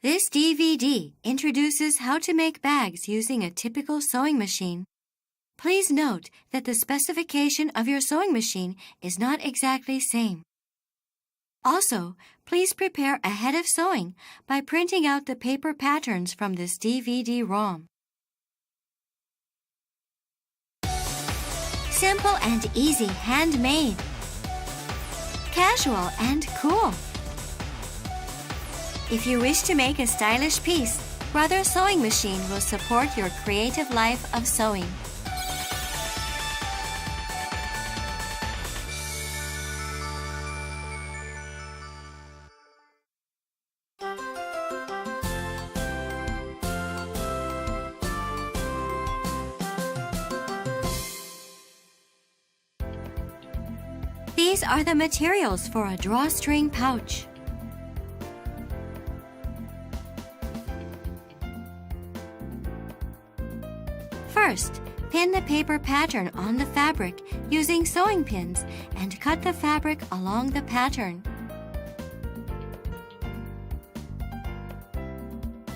This DVD introduces how to make bags using a typical sewing machine. Please note that the specification of your sewing machine is not exactly same. Also, please prepare ahead of sewing by printing out the paper patterns from this DVD-ROM. Simple and easy handmade. Casual and cool. If you wish to make a stylish piece, Brother Sewing Machine will support your creative life of sewing. These are the materials for a drawstring pouch. First, pin the paper pattern on the fabric using sewing pins and cut the fabric along the pattern.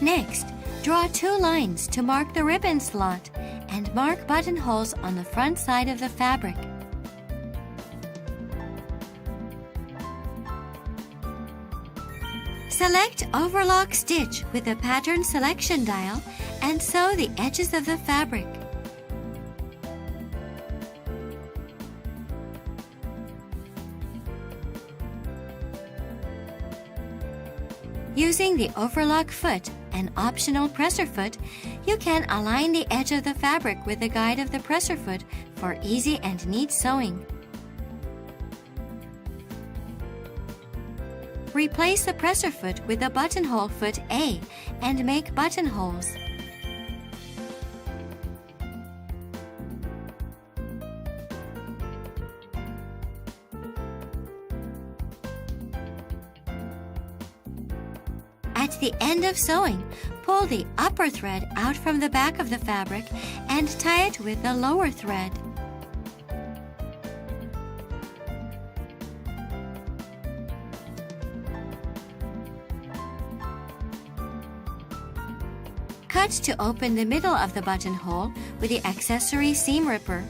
Next, draw 2 lines to mark the ribbon slot and mark buttonholes on the front side of the fabric. Select overlock stitch with the pattern selection dial and sew the edges of the fabric. Using the overlock foot, an optional presser foot, you can align the edge of the fabric with the guide of the presser foot for easy and neat sewing. Replace the presser foot with the buttonhole foot A and make buttonholes. At the end of sewing, pull the upper thread out from the back of the fabric and tie it with the lower thread. Cut to open the middle of the buttonhole with the accessory seam ripper.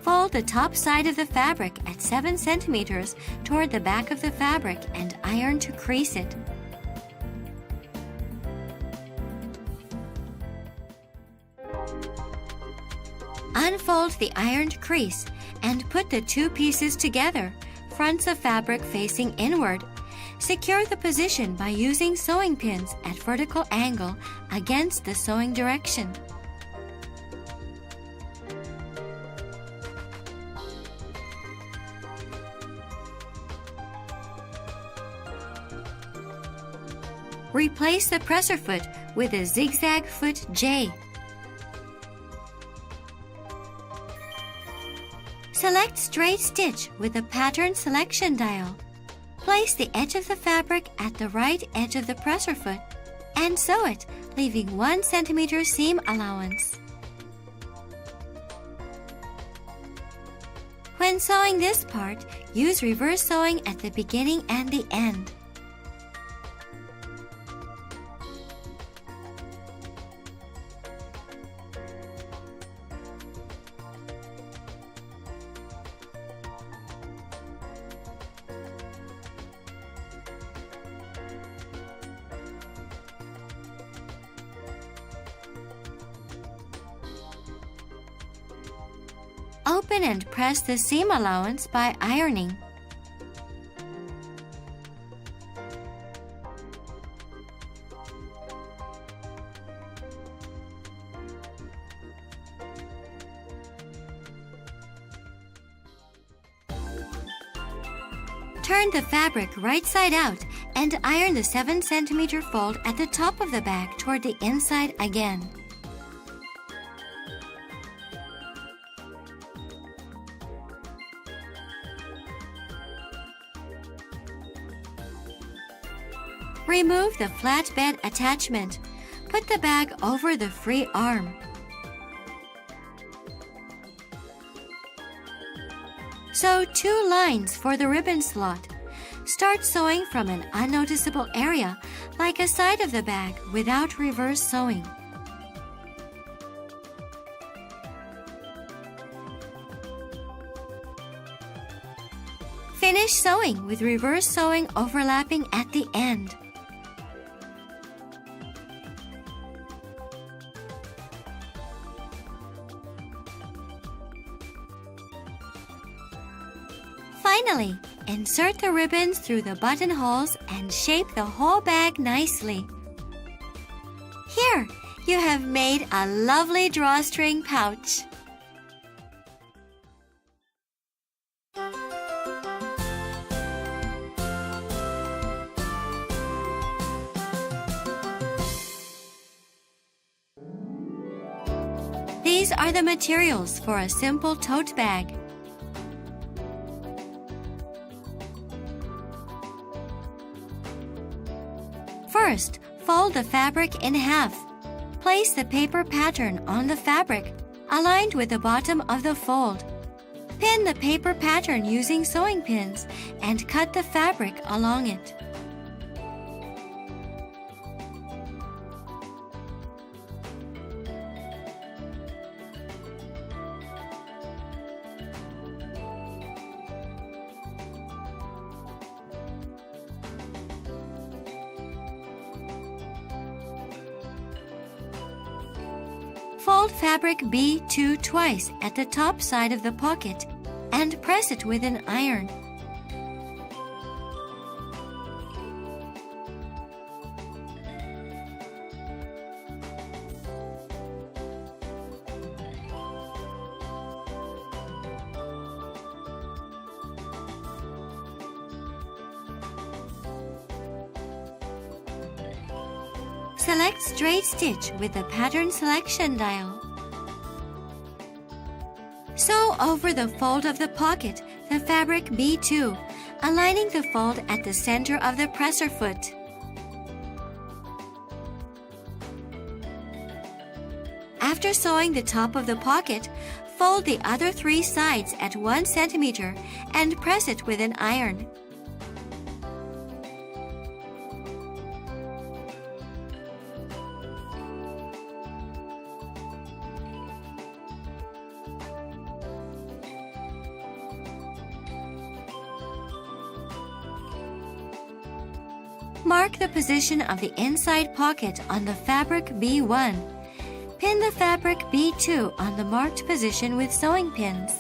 Fold the top side of the fabric at 7 centimeters toward the back of the fabric and iron to crease it. Unfold the ironed crease and put the 2 pieces together, fronts of fabric facing inward. Secure the position by using sewing pins at vertical angle against the sewing direction. Replace the presser foot with a zigzag foot J. Select straight stitch with the pattern selection dial. Place the edge of the fabric at the right edge of the presser foot and sew it, leaving 1 centimeter seam allowance. When sewing this part, use reverse sewing at the beginning and the end. Open and press the seam allowance by ironing. Turn the fabric right side out and iron the 7 centimeter fold at the top of the bag toward the inside again. Remove the flatbed attachment. Put the bag over the free arm. Sew 2 lines for the ribbon slot. Start sewing from an unnoticeable area, like a side of the bag, without reverse sewing. Finish sewing with reverse sewing overlapping at the end. Finally, insert the ribbons through the buttonholes and shape the whole bag nicely. Here, you have made a lovely drawstring pouch. These are the materials for a simple tote bag. First, fold the fabric in half. Place the paper pattern on the fabric, aligned with the bottom of the fold. Pin the paper pattern using sewing pins and cut the fabric along it. Fold fabric B2 twice at the top side of the pocket and press it with an iron. Select straight stitch with the pattern selection dial. Sew over the fold of the pocket the fabric B2, aligning the fold at the center of the presser foot. After sewing the top of the pocket, fold the other 3 sides at 1 centimeter and press it with an iron. Mark the position of the inside pocket on the fabric B1. Pin the fabric B2 on the marked position with sewing pins.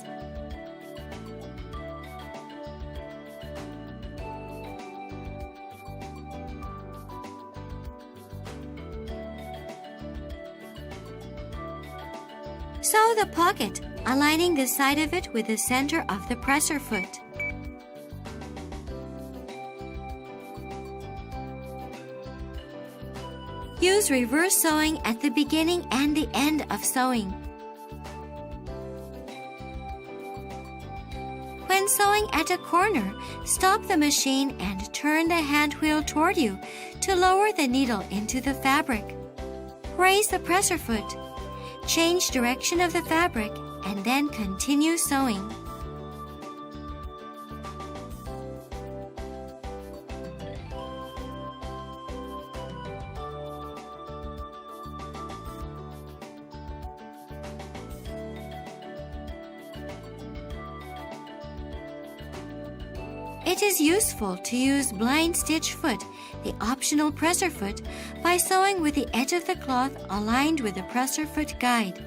Sew the pocket, aligning the side of it with the center of the presser foot. Use reverse sewing at the beginning and the end of sewing. When sewing at a corner, stop the machine and turn the hand wheel toward you to lower the needle into the fabric. Raise the presser foot. Change direction of the fabric and then continue sewing. It is useful to use blind stitch foot, the optional presser foot, by sewing with the edge of the cloth aligned with the presser foot guide.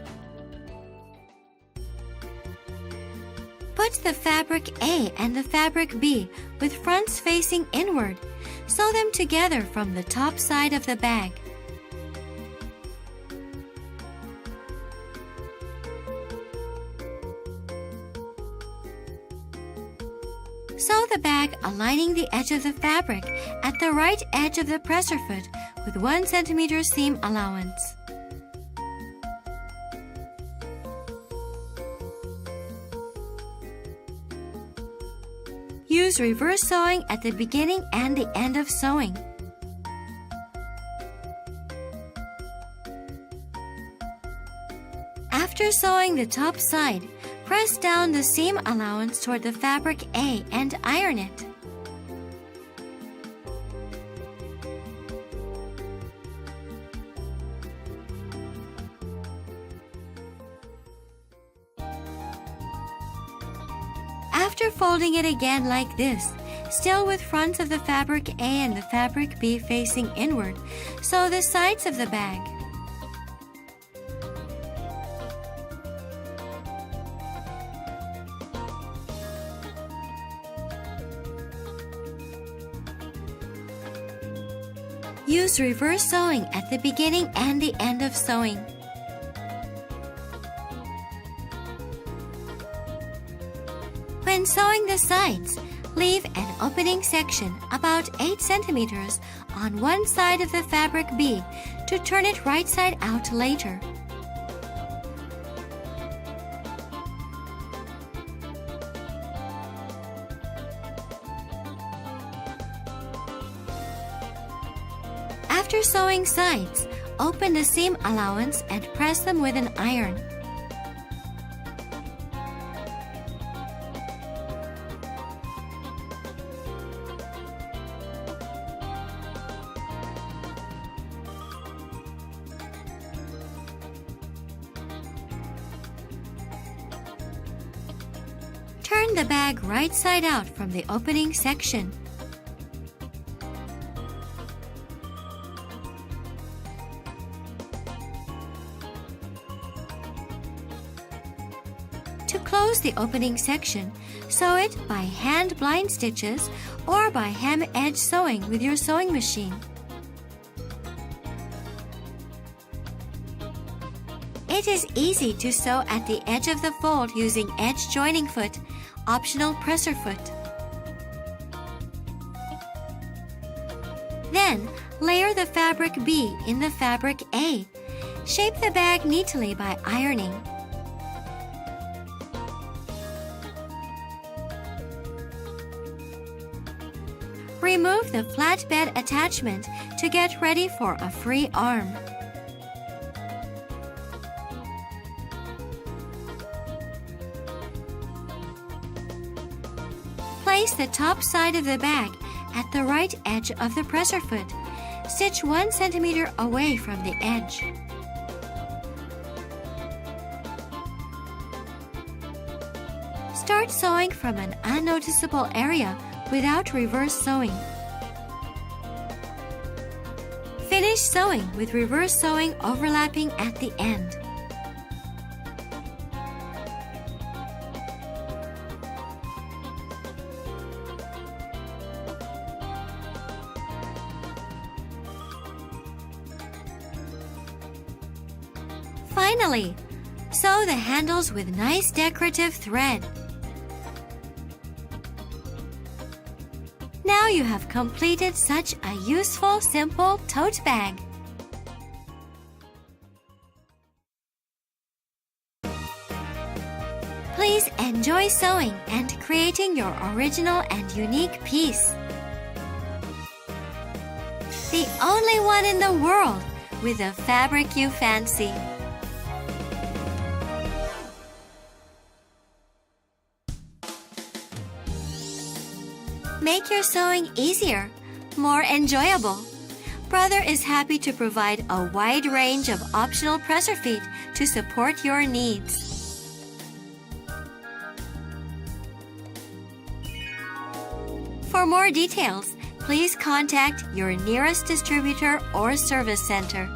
Put the fabric A and the fabric B with fronts facing inward. Sew them together from the top side of the bag. Sew the bag aligning the edge of the fabric at the right edge of the presser foot with 1 centimeter seam allowance. Use reverse sewing at the beginning and the end of sewing. After sewing the top side, press down the seam allowance toward the fabric A and iron it. After folding it again like this, still with fronts of the fabric A and the fabric B facing inward, sew the sides of the bag. Use reverse sewing at the beginning and the end of sewing. When sewing the sides, leave an opening section about 8 centimeters on one side of the fabric B to turn it right side out later. After sewing sides, open the seam allowance and press them with an iron. Turn the bag right side out from the opening section. To close the opening section, sew it by hand blind stitches or by hem edge sewing with your sewing machine. It is easy to sew at the edge of the fold using edge joining foot, optional presser foot. Then, layer the fabric B in the fabric A. Shape the bag neatly by ironing. Remove the flatbed attachment to get ready for a free arm. Place the top side of the bag at the right edge of the presser foot. Stitch 1 centimeter away from the edge. Start sewing from an unnoticeable area without reverse sewing. Finish sewing with reverse sewing overlapping at the end. Finally, sew the handles with nice decorative thread. Now you have completed such a useful, simple tote bag. Please enjoy sewing and creating your original and unique piece. The only one in the world with a fabric you fancy. Make your sewing easier, more enjoyable. Brother is happy to provide a wide range of optional presser feet to support your needs. For more details, please contact your nearest distributor or service center.